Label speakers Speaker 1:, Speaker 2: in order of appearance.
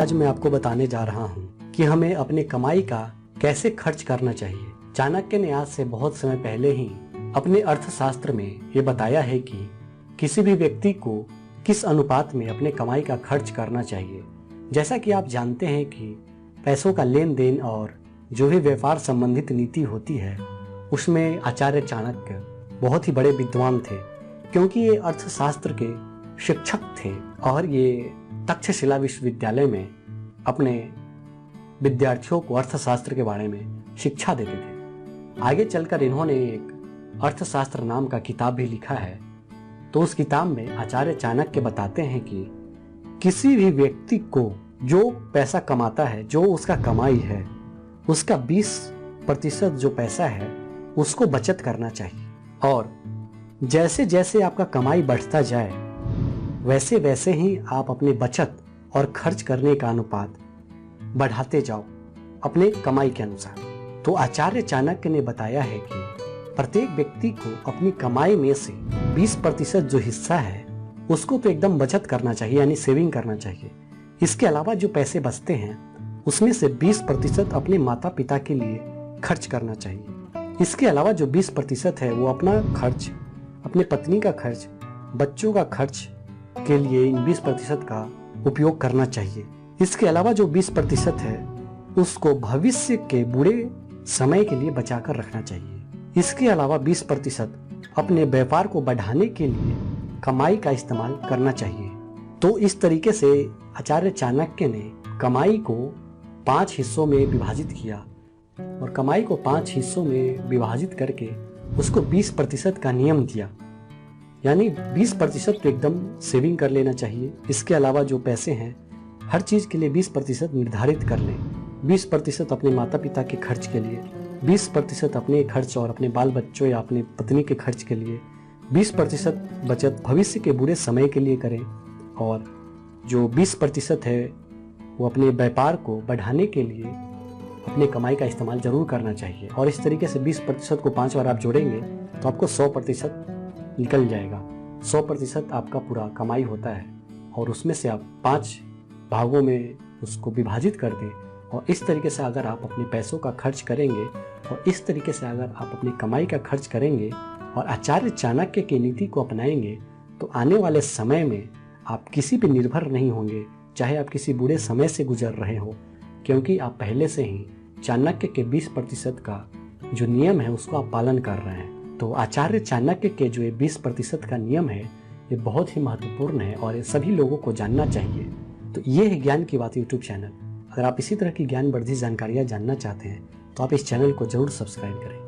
Speaker 1: आज मैं आपको बताने जा रहा हूँ कि हमें अपने कमाई का कैसे खर्च करना चाहिए। चाणक्य ने आज से बहुत समय पहले ही अपने अर्थशास्त्र में ये बताया है कि किसी भी व्यक्ति को किस अनुपात में अपने कमाई का खर्च करना चाहिए। जैसा कि आप जानते हैं कि पैसों का लेन देन और जो भी व्यापार संबंधित नीति होती है उसमें आचार्य चाणक्य बहुत ही बड़े विद्वान थे, क्योंकि ये अर्थशास्त्र के शिक्षक थे और ये तक्षशिला विश्वविद्यालय में अपने विद्यार्थियों को अर्थशास्त्र के बारे में शिक्षा देते थे। आगे चलकर इन्होंने एक अर्थशास्त्र नाम का किताब भी लिखा है। तो उस किताब में आचार्य चाणक्य बताते हैं कि किसी भी व्यक्ति को जो पैसा कमाता है, जो उसका कमाई है, उसका 20% जो पैसा है उसको बचत करना चाहिए। और जैसे जैसे आपका कमाई बढ़ता जाए वैसे वैसे ही आप अपनी बचत और खर्च करने का अनुपात बढ़ाते जाओ अपने कमाई के अनुसार। तो आचार्य चाणक्य ने बताया है कि प्रत्येक व्यक्ति को अपनी कमाई में से 20% जो हिस्सा है उसको तो एकदम बचत करना चाहिए, यानी सेविंग करना चाहिए। इसके अलावा जो पैसे बचते हैं उसमें से 20% अपने माता पिता के लिए खर्च करना चाहिए। इसके अलावा जो 20% है वो अपना खर्च, अपने पत्नी का खर्च, बच्चों का खर्च के लिए इन 20% का उपयोग करना चाहिए। इसके अलावा जो 20% है उसको भविष्य के बुरे समय के लिए बचाकर रखना चाहिए। इसके अलावा 20% अपने व्यापार को बढ़ाने के लिए कमाई का इस्तेमाल करना चाहिए। तो इस तरीके से आचार्य चाणक्य ने कमाई को 5 हिस्सों में विभाजित किया और कमाई को 5 हिस्सों में विभाजित करके उसको 20% का नियम दिया, यानी 20% तो एकदम सेविंग कर लेना चाहिए। इसके अलावा जो पैसे हैं हर चीज़ के लिए 20% निर्धारित कर लें। 20% अपने माता पिता के खर्च के लिए, 20% अपने खर्च और अपने बाल बच्चों या अपने पत्नी के खर्च के लिए, 20% बचत भविष्य के बुरे समय के लिए करें और जो 20% है वो अपने व्यापार को बढ़ाने के लिए अपने कमाई का इस्तेमाल जरूर करना चाहिए। और इस तरीके से 20% को 5 बार आप जोड़ेंगे तो आपको 100% निकल जाएगा। 100% आपका पूरा कमाई होता है और उसमें से आप 5 भागों में उसको विभाजित कर दें। और इस तरीके से अगर आप अपने पैसों का खर्च करेंगे और इस तरीके से अगर आप अपनी कमाई का खर्च करेंगे और आचार्य चाणक्य की नीति को अपनाएंगे तो आने वाले समय में आप किसी पर निर्भर नहीं होंगे, चाहे आप किसी बुरे समय से गुजर रहे हो, क्योंकि आप पहले से ही चाणक्य के 20% का जो नियम है उसको आप पालन कर रहे हैं। तो आचार्य चाणक्य के जो ये 20% का नियम है ये बहुत ही महत्वपूर्ण है और ये सभी लोगों को जानना चाहिए। तो ये है ज्ञान की बात यूट्यूब चैनल। अगर आप इसी तरह की ज्ञानवर्धक जानकारियाँ जानना चाहते हैं तो आप इस चैनल को जरूर सब्सक्राइब करें।